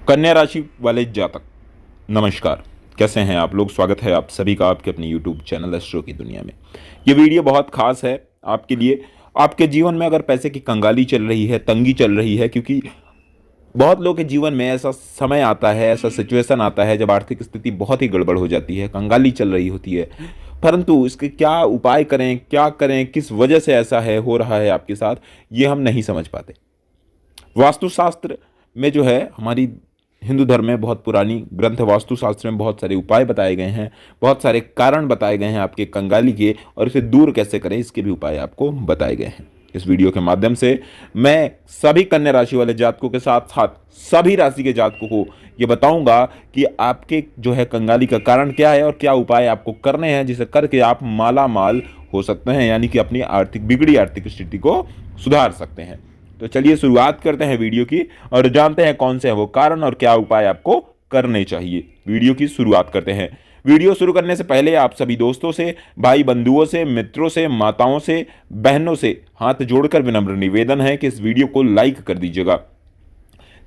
कन्या राशि वाले जातक, नमस्कार। कैसे हैं आप लोग? स्वागत है आप सभी का आपके अपने यूट्यूब चैनल एस्ट्रो की दुनिया में। ये वीडियो बहुत खास है आपके लिए। आपके जीवन में अगर पैसे की कंगाली चल रही है, तंगी चल रही है, क्योंकि बहुत लोगों के जीवन में ऐसा समय आता है, ऐसा सिचुएशन आता है जब आर्थिक स्थिति बहुत ही गड़बड़ हो जाती है, कंगाली चल रही होती है। परंतु इसके क्या उपाय करें, क्या करें, किस वजह से ऐसा है, हो रहा है आपके साथ, ये हम नहीं समझ पाते। वास्तुशास्त्र में जो है, हमारी हिंदू धर्म में बहुत पुरानी ग्रंथ वास्तुशास्त्र में बहुत सारे उपाय बताए गए हैं, बहुत सारे कारण बताए गए हैं आपके कंगाली के, और इसे दूर कैसे करें इसके भी उपाय आपको बताए गए हैं। इस वीडियो के माध्यम से मैं सभी कन्या राशि वाले जातकों के साथ साथ सभी राशि के जातकों को ये बताऊंगा कि आपके जो है कंगाली का कारण क्या है और क्या उपाय आपको करने हैं, जिसे करके आप माला माल हो सकते हैं, यानी कि अपनी बिगड़ी आर्थिक स्थिति को सुधार सकते हैं। तो चलिए शुरुआत करते हैं वीडियो की और जानते हैं कौन से हैं वो कारण और क्या उपाय आपको करने चाहिए। वीडियो की शुरुआत करते हैं। वीडियो शुरू करने से पहले आप सभी दोस्तों से, भाई बंधुओं से, मित्रों से, माताओं से, बहनों से हाथ जोड़कर विनम्र निवेदन है कि इस वीडियो को लाइक कर दीजिएगा।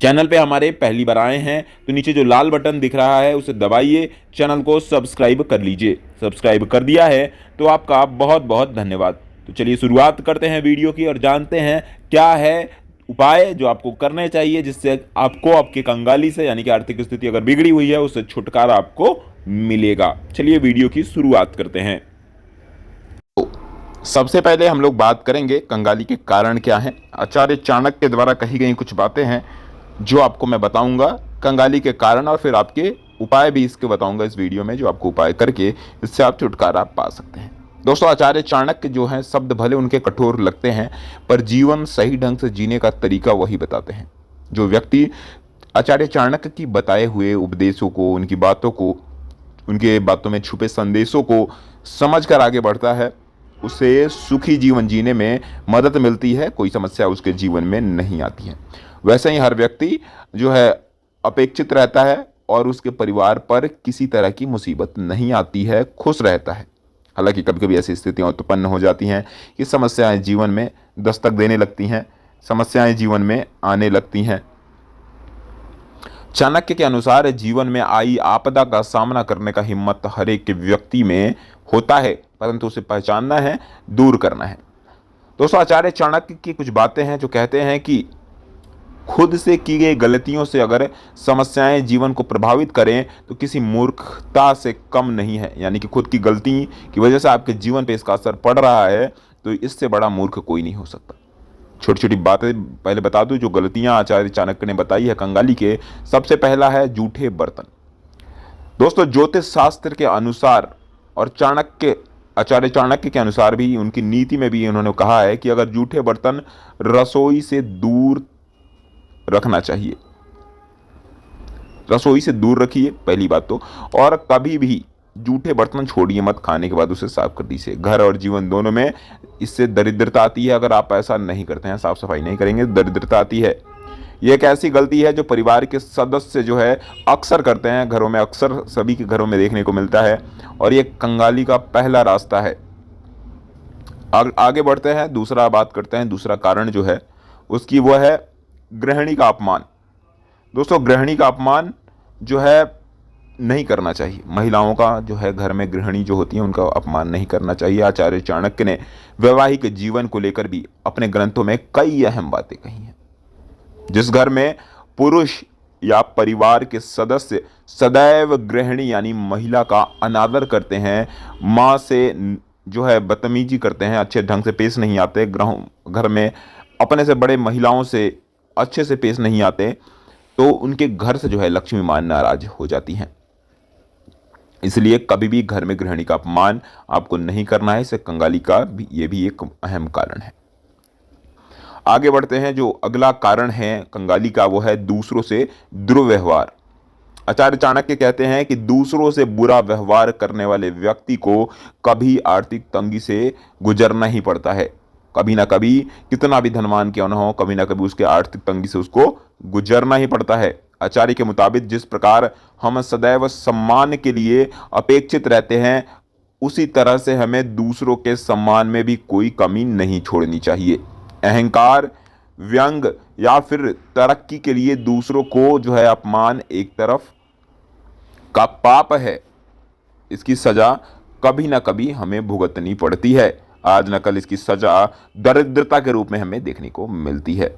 चैनल पे हमारे पहली बार आए हैं तो नीचे जो लाल बटन दिख रहा है उसे दबाइए, चैनल को सब्सक्राइब कर लीजिए। सब्सक्राइब कर दिया है तो आपका बहुत बहुत धन्यवाद। तो चलिए शुरुआत करते हैं वीडियो की और जानते हैं क्या है उपाय जो आपको करने चाहिए, जिससे आपको आपके कंगाली से, यानी कि आर्थिक स्थिति अगर बिगड़ी हुई है, उससे छुटकारा आपको मिलेगा। चलिए वीडियो की शुरुआत करते हैं। तो सबसे पहले हम लोग बात करेंगे कंगाली के कारण क्या हैं। आचार्य चाणक्य के द्वारा कही गई कुछ बातें हैं जो आपको मैं बताऊंगा कंगाली के कारण, और फिर आपके उपाय भी इसके बताऊंगा इस वीडियो में, जो आपको उपाय करके इससे आप छुटकारा पा सकते हैं। दोस्तों, आचार्य चाणक्य जो हैं, शब्द भले उनके कठोर लगते हैं पर जीवन सही ढंग से जीने का तरीका वही बताते हैं। जो व्यक्ति आचार्य चाणक्य की बताए हुए उपदेशों को, उनकी बातों को, उनके बातों में छुपे संदेशों को समझकर आगे बढ़ता है, उसे सुखी जीवन जीने में मदद मिलती है, कोई समस्या उसके जीवन में नहीं आती है। वैसे ही हर व्यक्ति जो है अपेक्षित रहता है और उसके परिवार पर किसी तरह की मुसीबत नहीं आती है, खुश रहता है। हालांकि कभी कभी ऐसी स्थितियां उत्पन्न हो जाती हैं कि समस्याएं जीवन में दस्तक देने लगती हैं, समस्याएं जीवन में आने लगती हैं। चाणक्य के अनुसार जीवन में आई आपदा का सामना करने का हिम्मत हर एक व्यक्ति में होता है, परंतु उसे पहचानना है, दूर करना है। दोस्तों, आचार्य चाणक्य की कुछ बातें हैं जो कहते हैं कि खुद से की गई गलतियों से अगर समस्याएं जीवन को प्रभावित करें तो किसी मूर्खता से कम नहीं है। यानी कि खुद की गलती की वजह से आपके जीवन पे इसका असर पड़ रहा है तो इससे बड़ा मूर्ख कोई नहीं हो सकता। छोटी छोटी बातें पहले बता दूं जो गलतियां आचार्य चाणक्य ने बताई है कंगाली के। सबसे पहला है जूठे बर्तन। दोस्तों, ज्योतिष शास्त्र के अनुसार और आचार्य चाणक्य के अनुसार भी, उनकी नीति में भी उन्होंने कहा है कि अगर जूठे बर्तन रसोई से दूर रखना चाहिए, रसोई से दूर रखिए पहली बात तो, और कभी भी जूठे बर्तन छोड़िए मत, खाने के बाद उसे साफ कर दीजिए। घर और जीवन दोनों में इससे दरिद्रता आती है। अगर आप ऐसा नहीं करते हैं, साफ सफाई नहीं करेंगे, दरिद्रता आती है। यह एक ऐसी गलती है जो परिवार के सदस्य जो है अक्सर करते हैं, घरों में अक्सर सभी के घरों में देखने को मिलता है, और ये कंगाली का पहला रास्ता है। आगे बढ़ते हैं, दूसरा बात करते हैं। दूसरा कारण जो है उसकी वो है गृहिणी का अपमान। दोस्तों, गृहिणी का अपमान जो है नहीं करना चाहिए। महिलाओं का जो है, घर में गृहिणी जो होती है उनका अपमान नहीं करना चाहिए। आचार्य चाणक्य ने वैवाहिक जीवन को लेकर भी अपने ग्रंथों में कई अहम बातें कही हैं। जिस घर में पुरुष या परिवार के सदस्य सदैव गृहिणी यानी महिला का अनादर करते हैं, माँ से जो है बदतमीजी करते हैं, अच्छे ढंग से पेश नहीं आते, घर में अपने से बड़े महिलाओं से अच्छे से पेश नहीं आते, तो उनके घर से जो है लक्ष्मी मां नाराज हो जाती हैं। इसलिए कभी भी घर में गृहिणी का अपमान आपको नहीं करना है। इसे कंगाली का भी, ये भी एक अहम कारण है। आगे बढ़ते हैं। जो अगला कारण है कंगाली का वो है दूसरों से दुर्व्यवहार। आचार्य चाणक्य कहते हैं कि दूसरों से बुरा व्यवहार करने वाले व्यक्ति को कभी आर्थिक तंगी से गुजरना ही पड़ता है। कभी ना कभी, कितना भी धनवान क्यों न हो, कभी ना कभी उसके आर्थिक तंगी से उसको गुजरना ही पड़ता है। आचार्य के मुताबिक जिस प्रकार हम सदैव सम्मान के लिए अपेक्षित रहते हैं, उसी तरह से हमें दूसरों के सम्मान में भी कोई कमी नहीं छोड़नी चाहिए। अहंकार व्यंग या फिर तरक्की के लिए दूसरों को जो है अपमान एक तरफ का पाप है। इसकी सजा कभी ना कभी हमें भुगतनी पड़ती है। आज न कल इसकी सजा दरिद्रता के रूप में हमें देखने को मिलती है।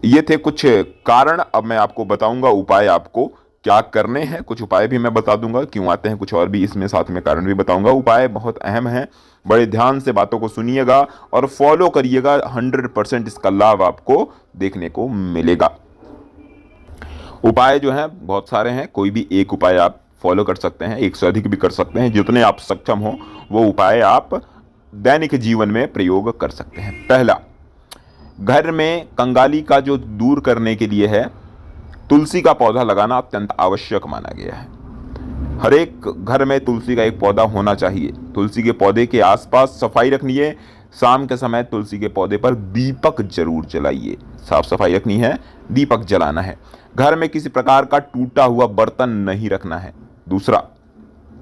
ये थे कुछ कारण। अब मैं आपको बताऊंगा उपाय आपको क्या करने हैं। कुछ उपाय भी मैं बता दूंगा क्यों आते हैं, कुछ और भी इसमें साथ में कारण भी बताऊंगा। उपाय बहुत अहम है, बड़े ध्यान से बातों को सुनिएगा और फॉलो करिएगा। 100% इसका लाभ आपको देखने को मिलेगा। उपाय जो हैं बहुत सारे हैं, कोई भी एक उपाय आप फॉलो कर सकते हैं, एक से अधिक भी कर सकते हैं। जितने आप सक्षम हो वो उपाय आप दैनिक जीवन में प्रयोग कर सकते हैं। पहला, घर में कंगाली का जो दूर करने के लिए है, तुलसी का पौधा लगाना अत्यंत आवश्यक माना गया है। हर एक घर में तुलसी का एक पौधा होना चाहिए। तुलसी के पौधे के आसपास सफाई रखनी है। शाम के समय तुलसी के पौधे पर दीपक जरूर जलाइए। साफ सफाई रखनी है, दीपक जलाना है। घर में किसी प्रकार का टूटा हुआ बर्तन नहीं रखना है। दूसरा,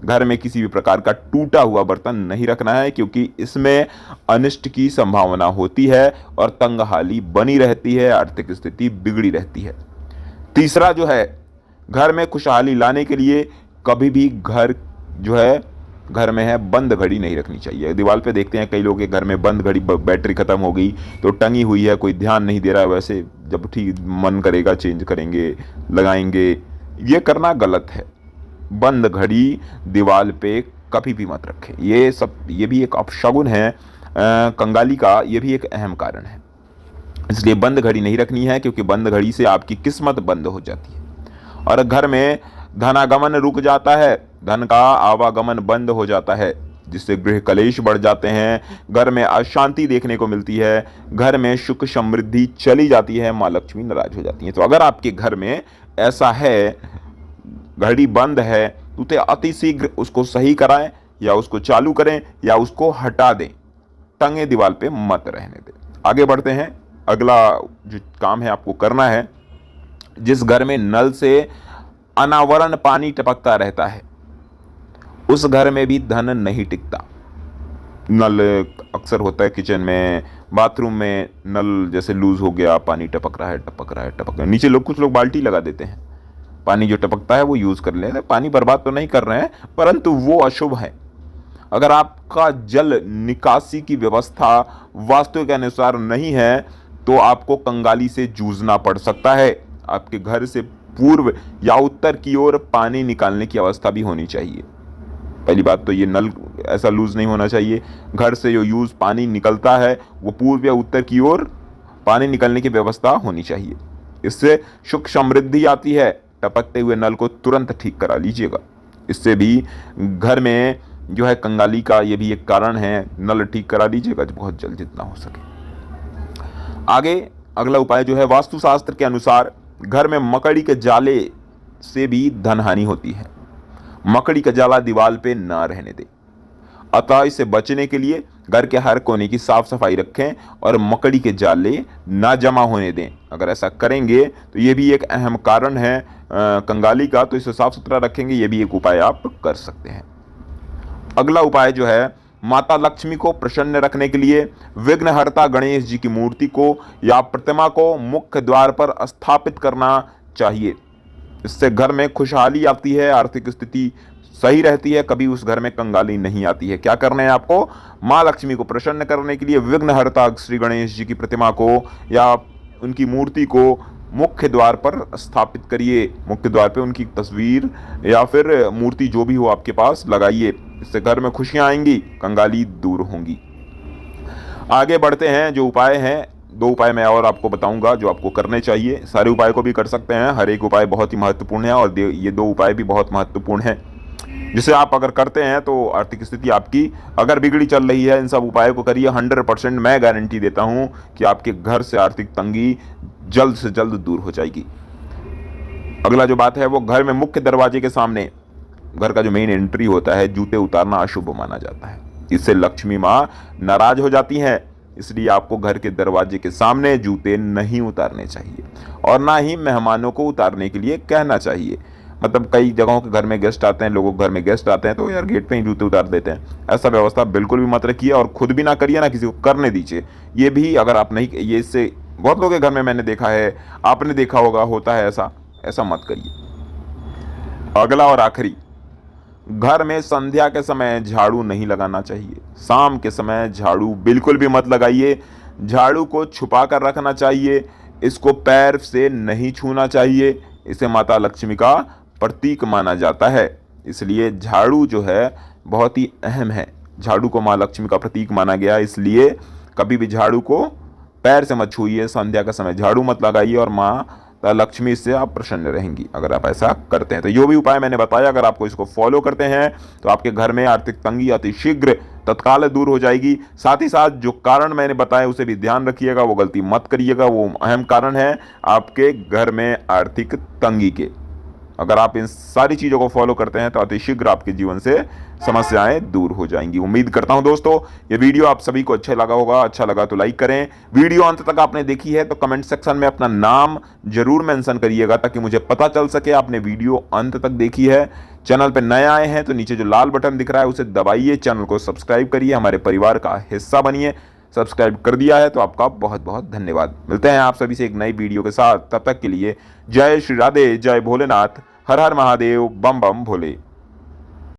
घर में किसी भी प्रकार का टूटा हुआ बर्तन नहीं रखना है, क्योंकि इसमें अनिष्ट की संभावना होती है और तंगहाली बनी रहती है, आर्थिक स्थिति बिगड़ी रहती है। तीसरा जो है, घर में खुशहाली लाने के लिए कभी भी घर में है बंद घड़ी नहीं रखनी चाहिए। दीवार पे देखते हैं कई लोग के घर में बंद घड़ी, बैटरी खत्म हो गई तो टंगी हुई है, कोई ध्यान नहीं दे रहा है, वैसे जब ठीक मन करेगा चेंज करेंगे, लगाएंगे। ये करना गलत है। बंद घड़ी दीवार पे कभी भी मत रखें। ये भी एक अपशगुन है कंगाली का, ये भी एक अहम कारण है। इसलिए बंद घड़ी नहीं रखनी है, क्योंकि बंद घड़ी से आपकी किस्मत बंद हो जाती है और घर में धनागमन रुक जाता है, धन का आवागमन बंद हो जाता है, जिससे गृह कलेश बढ़ जाते हैं। घर में अशांति देखने को मिलती है, घर में सुख समृद्धि चली जाती है, माँ लक्ष्मी नाराज हो जाती है। तो अगर आपके घर में ऐसा है, घड़ी बंद है, तो अति शीघ्र उसको सही कराएं या उसको चालू करें या उसको हटा दें, टंगे दीवार पे मत रहने दें। आगे बढ़ते हैं। अगला जो काम है आपको करना है, जिस घर में नल से अनावरण पानी टपकता रहता है उस घर में भी धन नहीं टिकता। नल अक्सर होता है किचन में, बाथरूम में नल जैसे लूज हो गया, पानी टपक रहा है, नीचे कुछ लोग बाल्टी लगा देते हैं, पानी जो टपकता है वो यूज कर लेते हैं। पानी बर्बाद तो नहीं कर रहे हैं, परंतु वो अशुभ है। अगर आपका जल निकासी की व्यवस्था वास्तु के अनुसार नहीं है तो आपको कंगाली से जूझना पड़ सकता है। आपके घर से पूर्व या उत्तर की ओर पानी निकालने की अवस्था भी होनी चाहिए। पहली बात तो ये नल ऐसा लूज नहीं होना चाहिए। घर से जो यूज पानी निकलता है वो पूर्व या उत्तर की ओर पानी निकलने की व्यवस्था होनी चाहिए। इससे सुख समृद्धि आती है। टपकते हुए नल को तुरंत ठीक करा लीजिएगा। इससे भी घर में जो है कंगाली का ये भी एक कारण है। नल ठीक करा लीजिएगा बहुत जल्द जितना हो सके। आगे अगला उपाय जो है, वास्तुशास्त्र के अनुसार घर में मकड़ी के जाले से भी धन हानि होती है। मकड़ी का जाला दीवार पे ना रहने दें। अतः इससे बचने के लिए घर के हर कोने की साफ सफाई रखें और मकड़ी के जाले ना जमा होने दें। अगर ऐसा करेंगे तो ये भी एक अहम कारण है कंगाली का, तो इसे साफ सुथरा रखेंगे, ये भी एक उपाय आप कर सकते हैं। अगला उपाय जो है, माता लक्ष्मी को प्रसन्न रखने के लिए विघ्नहर्ता गणेश जी की मूर्ति को या प्रतिमा को मुख्य द्वार पर स्थापित करना चाहिए। इससे घर में खुशहाली आती है, आर्थिक स्थिति सही रहती है, कभी उस घर में कंगाली नहीं आती है। क्या करना है आपको? माँ लक्ष्मी को प्रसन्न करने के लिए विघ्नहर्ता श्री गणेश जी की प्रतिमा को या उनकी मूर्ति को मुख्य द्वार पर स्थापित करिए। मुख्य द्वार पे उनकी तस्वीर या फिर मूर्ति जो भी हो आपके पास लगाइए। इससे घर में खुशियां आएंगी, कंगाली दूर होंगी। आगे बढ़ते हैं। जो उपाय हैं, 2 उपाय मैं और आपको बताऊंगा जो आपको करने चाहिए। सारे उपाय को भी कर सकते हैं, हर एक उपाय बहुत ही महत्वपूर्ण है और ये 2 उपाय भी बहुत महत्वपूर्ण हैं, जिसे आप अगर करते हैं तो आर्थिक स्थिति आपकी अगर बिगड़ी चल रही है, इन सब उपायों को करिए। 100% मैं गारंटी देता हूं कि आपके घर से आर्थिक तंगी जल्द से जल्द दूर हो जाएगी। अगला जो बात है वो, घर में मुख्य दरवाजे के सामने, घर का जो मेन एंट्री होता है, जूते उतारना अशुभ माना जाता है। इससे लक्ष्मी माँ नाराज हो जाती हैं। इसलिए आपको घर के दरवाजे के सामने जूते नहीं उतारने चाहिए और ना ही मेहमानों को उतारने के लिए कहना चाहिए। मतलब कई जगहों के घर में गेस्ट आते हैं, लोगों के घर में गेस्ट आते हैं तो यार गेट पे ही जूते उतार देते हैं। ऐसा व्यवस्था बिल्कुल भी मत रखिए और खुद भी ना करिए, ना किसी को करने दीजिए। ये भी अगर आप नहीं, ये इससे बहुत लोगों के घर में मैंने देखा है, आपने देखा होगा, होता है ऐसा। ऐसा मत करिए। अगला और आखिरी, घर में संध्या के समय झाड़ू नहीं लगाना चाहिए। शाम के समय झाड़ू बिल्कुल भी मत लगाइए। झाड़ू को छुपा कर रखना चाहिए। इसको पैर से नहीं छूना चाहिए। इसे माता लक्ष्मी का प्रतीक माना जाता है। इसलिए झाड़ू जो है बहुत ही अहम है। झाड़ू को माँ लक्ष्मी का प्रतीक माना गया, इसलिए कभी भी झाड़ू को पैर से मत छूइए। संध्या का समय झाड़ू मत लगाइए और माँ लक्ष्मी से आप प्रसन्न रहेंगी अगर आप ऐसा करते हैं। तो जो भी उपाय मैंने बताया, अगर आपको इसको फॉलो करते हैं तो आपके घर में आर्थिक तंगी अति शीघ्र तत्काल दूर हो जाएगी। साथ ही साथ जो कारण मैंने बताया उसे भी ध्यान रखिएगा, वो गलती मत करिएगा। वो अहम कारण है आपके घर में आर्थिक तंगी के। अगर आप इन सारी चीज़ों को फॉलो करते हैं तो अति शीघ्र आपके जीवन से समस्याएं दूर हो जाएंगी। उम्मीद करता हूं दोस्तों ये वीडियो आप सभी को अच्छा लगा होगा। अच्छा लगा तो लाइक करें। वीडियो अंत तक आपने देखी है तो कमेंट सेक्शन में अपना नाम जरूर मेंशन करिएगा, ताकि मुझे पता चल सके आपने वीडियो अंत तक देखी है। चैनल पर नए आए हैं तो नीचे जो लाल बटन दिख रहा है उसे दबाइए, चैनल को सब्सक्राइब करिए, हमारे परिवार का हिस्सा बनिए। सब्सक्राइब कर दिया है तो आपका बहुत बहुत धन्यवाद। मिलते हैं आप सभी से एक नई वीडियो के साथ। तब तक के लिए जय श्री राधे, जय भोलेनाथ, हर हर महादेव, बम बम भोले।